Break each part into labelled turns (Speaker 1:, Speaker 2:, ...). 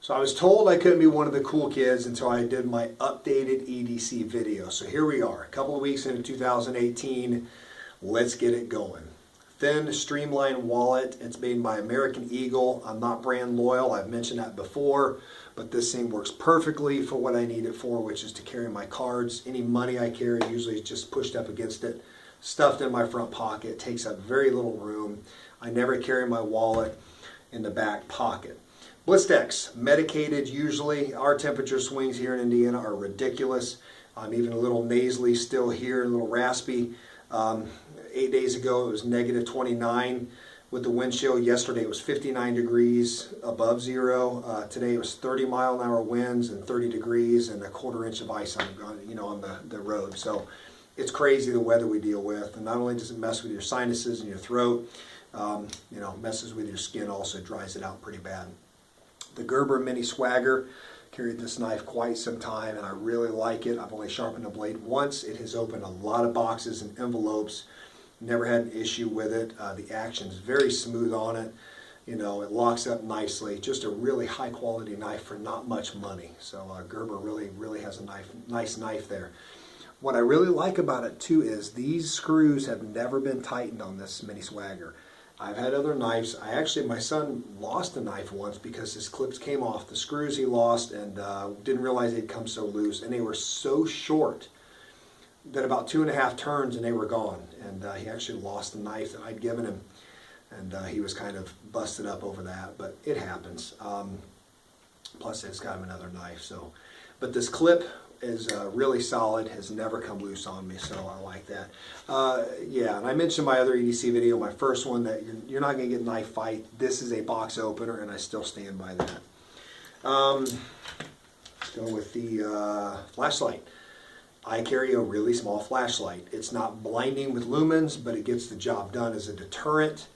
Speaker 1: So I was told I couldn't be one of the cool kids until I did my updated EDC video. So here we are, a couple of weeks into 2018. Let's get it going. Thin, streamlined wallet. It's made by American Eagle. I'm not brand loyal. I've mentioned that before, but this thing works perfectly for what I need it for, which is to carry my cards. Any money I carry usually is just pushed up against it, stuffed in my front pocket. It takes up very little room. I never carry my wallet in the back pocket. Blistex, medicated usually. Our temperature swings here in Indiana are ridiculous. I'm even a little nasally still here, a little raspy. 8 days ago it was negative 29 with the wind chill. Yesterday it was 59 degrees above zero. Today it was 30-mile-an-hour winds and 30 degrees and a quarter-inch of ice on the road. So it's crazy the weather we deal with. And not only does it mess with your sinuses and your throat, messes with your skin also, dries it out pretty bad. The Gerber Mini Swagger, carried this knife quite some time and I really like it. I've only sharpened the blade once. It has opened a lot of boxes and envelopes. Never had an issue with it. The action is very smooth on it. It locks up nicely. Just a really high quality knife for not much money. So Gerber really has a nice knife there. What I really like about it too is these screws have never been tightened on this Mini Swagger. I've had other knives. My son lost a knife once because his clips came off. The screws he lost and didn't realize they'd come so loose, and they were so short that about 2.5 turns and they were gone. And he actually lost the knife that I'd given him, and he was kind of busted up over that, but it happens. Plus it's got him another knife. But this clip is really solid, has never come loose on me, so I like that. And I mentioned my other EDC video, my first one, that you're not going to get a knife fight. This is a box opener, and I still stand by that. Let's go with the flashlight. I carry a really small flashlight. It's not blinding with lumens, but it gets the job done as a deterrent.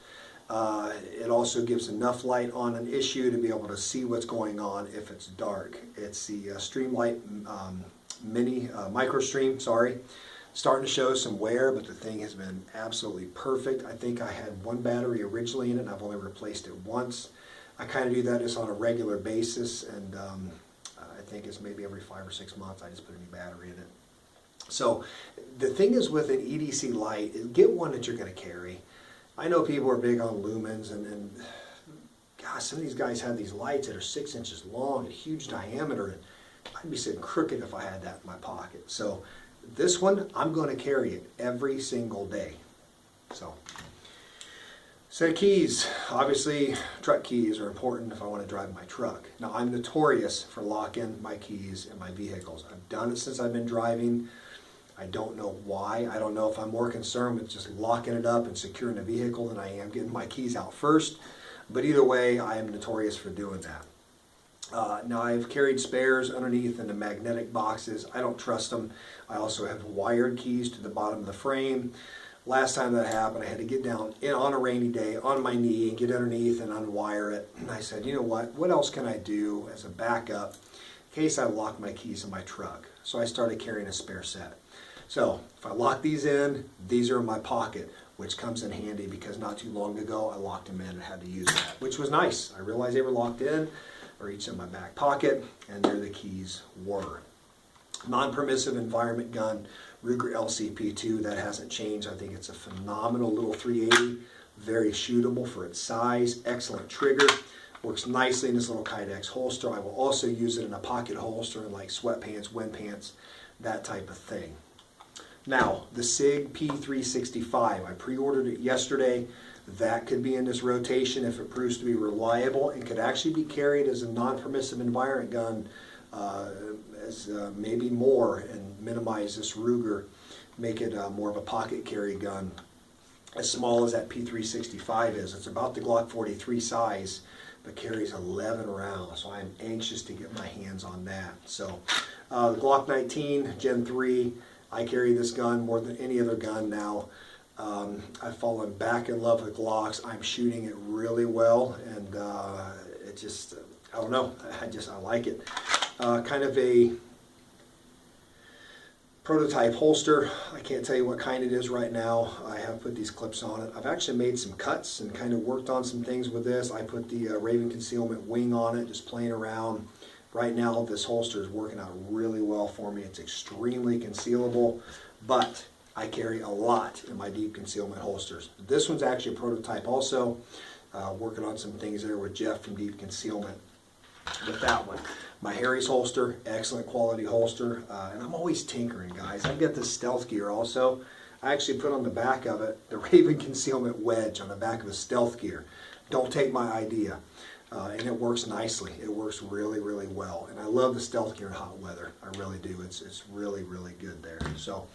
Speaker 1: It also gives enough light on an issue to be able to see what's going on if it's dark. It's the Streamlight Micro Stream, starting to show some wear, but the thing has been absolutely perfect. I think I had one battery originally in it, and I've only replaced it once. I kind of do that just on a regular basis, and I think it's maybe every 5 or 6 months I just put a new battery in it. So the thing is with an EDC light, is get one that you're going to carry. I know people are big on lumens, and gosh, some of these guys have these lights that are 6 inches long and huge diameter, and I'd be sitting crooked if I had that in my pocket. So this one, I'm going to carry it every single day. So, set of keys. Obviously, truck keys are important if I want to drive my truck. Now, I'm notorious for locking my keys in my vehicles. I've done it since I've been driving. I don't know why. I don't know if I'm more concerned with just locking it up and securing the vehicle than I am getting my keys out first. But either way, I am notorious for doing that. Now, I've carried spares underneath in the magnetic boxes. I don't trust them. I also have wired keys to the bottom of the frame. Last time that happened, I had to get down on a rainy day on my knee and get underneath and unwire it. And I said, you know what else can I do as a backup in case I lock my keys in my truck? So I started carrying a spare set. So if I lock these in, these are in my pocket, which comes in handy because not too long ago I locked them in and had to use that, which was nice. I realized they were locked in, or each in my back pocket, and there the keys were. Non-permissive environment gun, Ruger LCP2, that hasn't changed. I think it's a phenomenal little 380, very shootable for its size, excellent trigger, works nicely in this little Kydex holster. I will also use it in a pocket holster in like sweatpants, wind pants, that type of thing. Now, the SIG P365, I pre-ordered it yesterday. That could be in this rotation if it proves to be reliable and could actually be carried as a non-permissive environment gun maybe more, and minimize this Ruger, make it more of a pocket carry gun. As small as that P365 is, it's about the Glock 43 size, but carries 11 rounds, so I'm anxious to get my hands on that. So the Glock 19 Gen 3, I carry this gun more than any other gun now. I've fallen back in love with Glocks. I'm shooting it really well, and it just, I don't know, I like it. Kind of a prototype holster. I can't tell you what kind it is right now. I have put these clips on it. I've actually made some cuts and kind of worked on some things with this. I put the Raven concealment wing on it, just playing around. Right now this holster is working out really well for me. It's extremely concealable, but I carry a lot in my deep concealment holsters. This one's actually a prototype also. Working on some things there with Jeff from Deep Concealment with that one. My Harry's holster, excellent quality holster, and I'm always tinkering, guys. I've got this stealth gear also. I actually put on the back of it the Raven concealment wedge on the back of the stealth gear. Don't take my idea. And it works nicely. It works really, really well. And I love the stealth gear in hot weather. I really do. It's really, really good there. So,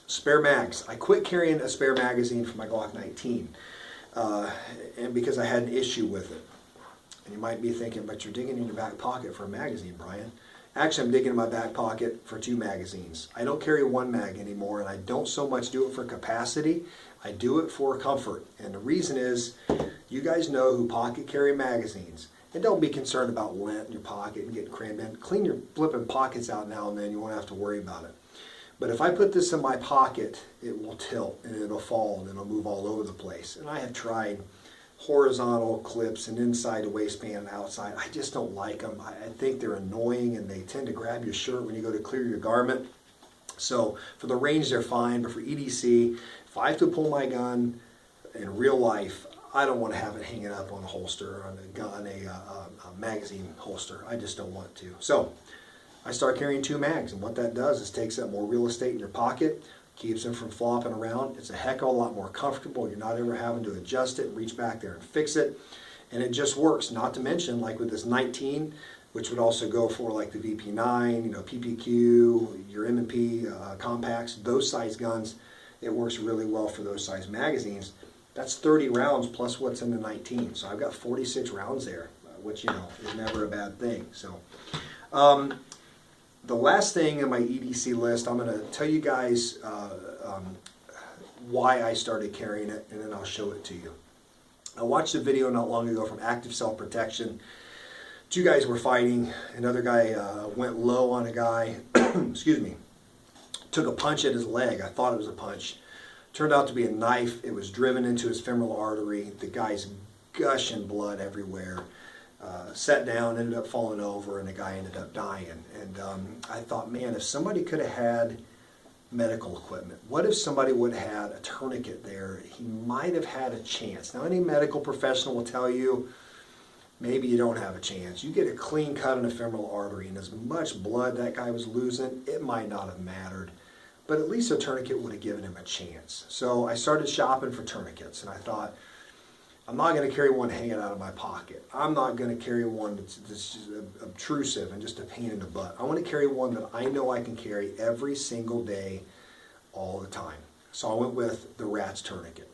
Speaker 1: spare mags. I quit carrying a spare magazine for my Glock 19 and because I had an issue with it. And you might be thinking, but you're digging in your back pocket for a magazine, Brian. Actually, I'm digging in my back pocket for 2 magazines. I don't carry 1 mag anymore, and I don't so much do it for capacity. I do it for comfort. And the reason is, you guys know who pocket carry magazines. And don't be concerned about lint in your pocket and getting crammed in. Clean your flipping pockets out now and then. You won't have to worry about it. But if I put this in my pocket, it will tilt and it'll fall and it'll move all over the place. And I have tried horizontal clips and inside the waistband and outside. I just don't like them. I think they're annoying and they tend to grab your shirt when you go to clear your garment. So for the range they're fine, but for EDC, if I have to pull my gun in real life, I don't want to have it hanging up on a holster or on a gun, a magazine holster. I just don't want to. So I start carrying 2 mags, and what that does is takes up more real estate in your pocket, keeps them from flopping around. It's a heck of a lot more comfortable. You're not ever having to adjust it, reach back there and fix it, and it just works. Not to mention, like with this 19, which would also go for like the VP9, you know, PPQ, your M&P compacts, those size guns. It works really well for those size magazines. That's 30 rounds plus what's in the 19. So I've got 46 rounds there, which, you know, is never a bad thing. So the last thing in my EDC list, I'm going to tell you guys why I started carrying it, and then I'll show it to you. I watched a video not long ago from Active Self-Protection. 2 guys were fighting. Another guy went low on a guy, excuse me, took a punch at his leg. I thought it was a punch. Turned out to be a knife. It was driven into his femoral artery. The guy's gushing blood everywhere. Sat down, ended up falling over, and the guy ended up dying. And I thought, man, if somebody could have had medical equipment, what if somebody would have had a tourniquet there? He might have had a chance. Now, any medical professional will tell you, maybe you don't have a chance. You get a clean cut in the femoral artery, and as much blood that guy was losing, it might not have mattered. But at least a tourniquet would have given him a chance. So I started shopping for tourniquets, and I thought, I'm not going to carry one hanging out of my pocket. I'm not going to carry one that's just obtrusive and just a pain in the butt. I want to carry one that I know I can carry every single day, all the time. So I went with the Rat's tourniquet.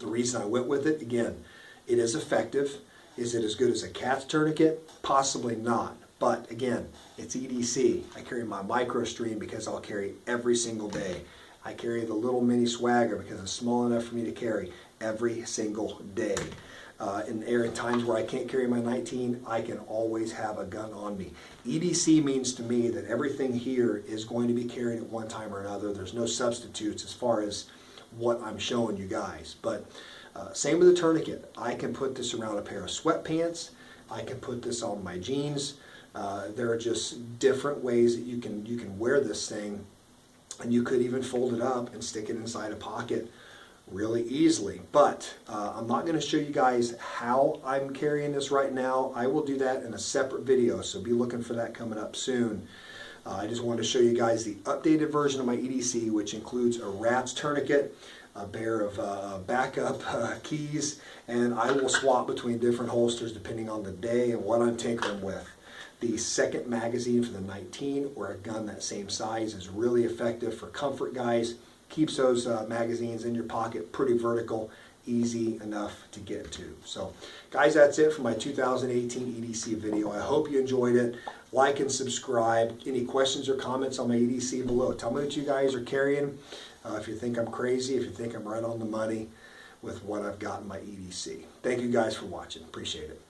Speaker 1: The reason I went with it, again, it is effective. Is it as good as a cat's tourniquet? Possibly not. But again, it's EDC. I carry my micro stream because I'll carry every single day. I carry the little mini swagger because it's small enough for me to carry every single day. In times where I can't carry my 19, I can always have a gun on me. EDC means to me that everything here is going to be carried at one time or another. There's no substitutes as far as what I'm showing you guys. But same with the tourniquet. I can put this around a pair of sweatpants. I can put this on my jeans. There are just different ways that you can wear this thing, and you could even fold it up and stick it inside a pocket really easily. But I'm not going to show you guys how I'm carrying this right now. I will do that in a separate video, so be looking for that coming up soon. I just wanted to show you guys the updated version of my EDC, which includes a Rat's tourniquet, a pair of backup keys, and I will swap between different holsters depending on the day and what I'm tinkering with. The second magazine for the 19 or a gun that same size is really effective for comfort, guys. Keeps those magazines in your pocket pretty vertical, easy enough to get to. So guys, that's it for my 2018 EDC video. I hope you enjoyed it. Like and subscribe. Any questions or comments on my EDC below. Tell me what you guys are carrying. If you think I'm crazy, if you think I'm right on the money with what I've got in my EDC. Thank you guys for watching. Appreciate it.